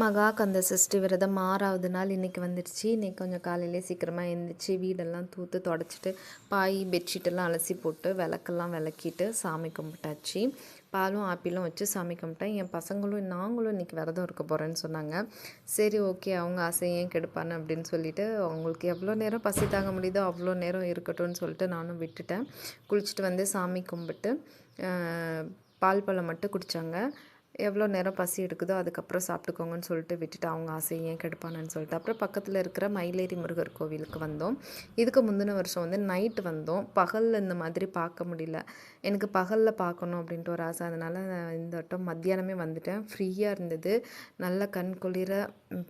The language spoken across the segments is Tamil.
மகா கந்த சஷ்டி விரதம் 6வது நாள் இன்றைக்கி வந்துடுச்சு. இன்றைக்கி கொஞ்சம் காலையிலே சீக்கிரமாக எழுந்திரிச்சு வீடெல்லாம் தூத்து தொடச்சிட்டு பாய் பெட்ஷீட்டெல்லாம் அலசி போட்டு விளக்கெல்லாம் விளக்கிட்டு சாமி கும்பிட்டாச்சு. பாலும் ஆப்பிளும் வச்சு சாமி கும்பிட்டேன். என் பசங்களும் நாங்களும் இன்றைக்கி விரதம் இருக்க போகிறேன்னு சொன்னாங்க. சரி ஓகே, அவங்க ஆசை ஏன் கெடுப்பானு அப்படின்னு சொல்லிட்டு அவங்களுக்கு எவ்வளோ நேரம் பசி தாங்க முடியுதோ அவ்வளோ நேரம் இருக்கட்டும்னு சொல்லிட்டு நானும் விட்டுட்டேன். குளிச்சுட்டு வந்து சாமி கும்பிட்டு பால் பழம் மட்டும் குடித்தாங்க. எவ்வளோ நேரம் பசி எடுக்குதோ அதுக்கப்புறம் சாப்பிட்டுக்கோங்கன்னு சொல்லிட்டு விட்டுட்டு அவங்க ஆசையை ஏன் கெடுப்பானு சொல்லிட்டு அப்புறம் பக்கத்தில் இருக்கிற மயிலேறி முருகர் கோவிலுக்கு வந்தோம். இதுக்கு முந்தின வருஷம் வந்து நைட்டு வந்தோம். பகலில் இந்த மாதிரி பார்க்க முடியல. எனக்கு பகலில் பார்க்கணும் அப்படின்ட்டு ஒரு ஆசை. அதனால் இந்த வட்டம் மத்தியானமே வந்துட்டேன். ஃப்ரீயாக இருந்தது. நல்ல கண் குளிர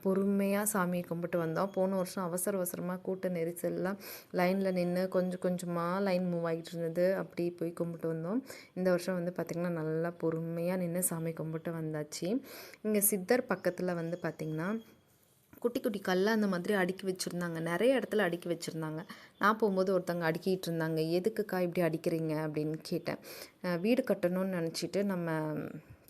பொறுமையாக சாமியை கும்பிட்டு வந்தோம். போன வருஷம் அவசர அவசரமாக கூட்ட நெரிசல்லாம் லைனில் நின்று கொஞ்சம் கொஞ்சமாக லைன் மூவ் ஆகிட்டு இருந்தது. அப்படி போய் கும்பிட்டு வந்தோம். இந்த வருஷம் வந்து பார்த்திங்கன்னா நல்லா பொறுமையாக நின்று சாமி கும்பிட்டு வந்தாச்சு. இங்கே சித்தர் பக்கத்தில் வந்து பார்த்திங்கன்னா குட்டி குட்டி கல்லை அந்த மாதிரி அடுக்கி வச்சுருந்தாங்க. நிறைய இடத்துல அடுக்கி வச்சுருந்தாங்க. நான் போகும்போது ஒருத்தவங்க அடுக்கிட்டு இருந்தாங்க. எதுக்குக்கா இப்படி அடிக்கிறீங்க அப்படின்னு கேட்டேன். வீடு கட்டணும்னு நினச்சிட்டு நம்ம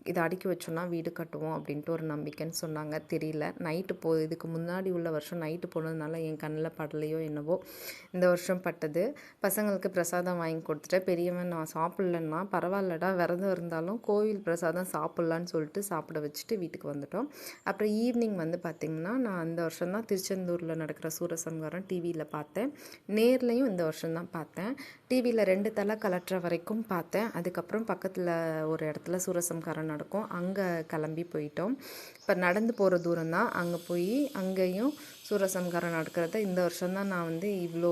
இதை அடுக்கி வச்சோன்னா வீடு கட்டுவோம் அப்படின்ட்டு ஒரு நம்பிக்கைன்னு சொன்னாங்க. தெரியல, நைட்டு இதுக்கு முன்னாடி உள்ள வருஷம் நைட்டு போனதுனால என் கண்ணில் படலையோ என்னவோ இந்த வருஷம் பட்டது. பசங்களுக்கு பிரசாதம் வாங்கி கொடுத்துட்டேன். பெரியவன் நான் சாப்பிட்லன்னா பரவாயில்லடா விரதம் இருந்தாலும் கோவில் பிரசாதம் சாப்பிட்லான்னு சொல்லிட்டு சாப்பிட வச்சுட்டு வீட்டுக்கு வந்துட்டோம். அப்புறம் ஈவினிங் வந்து பார்த்திங்கன்னா நான் இந்த வருஷம் தான் திருச்செந்தூரில் நடக்கிற சூரசம்ஹாரம் டிவியில் பார்த்தேன். நேர்லையும் இந்த வருஷம்தான் பார்த்தேன். டிவியில் 2 தலை கலட்டுற வரைக்கும் பார்த்தேன். அதுக்கப்புறம் பக்கத்தில் ஒரு இடத்துல சூரசம்ஹாரம் நடக்கும். அங்கே கிளம்பி போயிட்டோம். இப்போ நடந்து போகிற தூரம் தான். அங்கே போய் அங்கேயும் சூரசம்ஹாரம் நடக்கிறத இந்த வருஷம்தான் நான் வந்து இவ்வளோ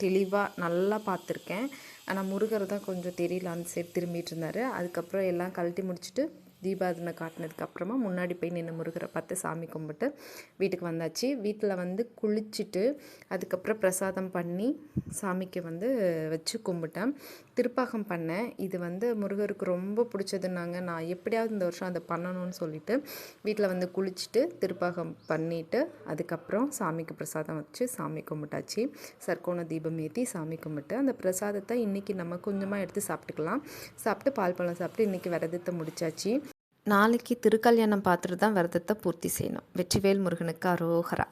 தெளிவாக நல்லா பார்த்துருக்கேன். ஆனால் முருகர் தான் கொஞ்சம் தெரியல, அந்த சைடு திரும்பிட்டு இருந்தார். அதுக்கப்புறம் எல்லாம் கழட்டி முடிச்சுட்டு தீபாவளி காட்டினதுக்கப்புறமா முன்னாடி போய் நின்று முருகரை பார்த்து சாமி கும்பிட்டு வீட்டுக்கு வந்தாச்சு. வீட்டில் வந்து குளிச்சுட்டு அதுக்கப்புறம் பிரசாதம் பண்ணி சாமிக்கு வந்து வச்சு கும்பிட்டேன். திருப்பாகம் பண்ணேன். இது வந்து முருகருக்கு ரொம்ப பிடிச்சதுன்னாங்க. நான் எப்படியாவது இந்த வருஷம் அதை பண்ணணும்னு சொல்லிட்டு வீட்டில் வந்து குளிச்சுட்டு திருப்பாகம் பண்ணிவிட்டு அதுக்கப்புறம் சாமிக்கு பிரசாதம் வச்சு சாமி கும்பிட்டாச்சு. சர்க்கோண தீபம் ஏற்றி சாமி கும்பிட்டு அந்த பிரசாதத்தை இன்றைக்கி நம்ம கொஞ்சமாக எடுத்து சாப்பிட்டுக்கலாம். சாப்பிட்டு பால் பழம் சாப்பிட்டு இன்றைக்கி விரதத்தை முடித்தாச்சு. நாளைக்கு திருக்கல்யாணம் பார்த்துட்டு தான் விரதத்தை பூர்த்தி செய்யணும். வெற்றிவேல் முருகனுக்கு அரோகரா.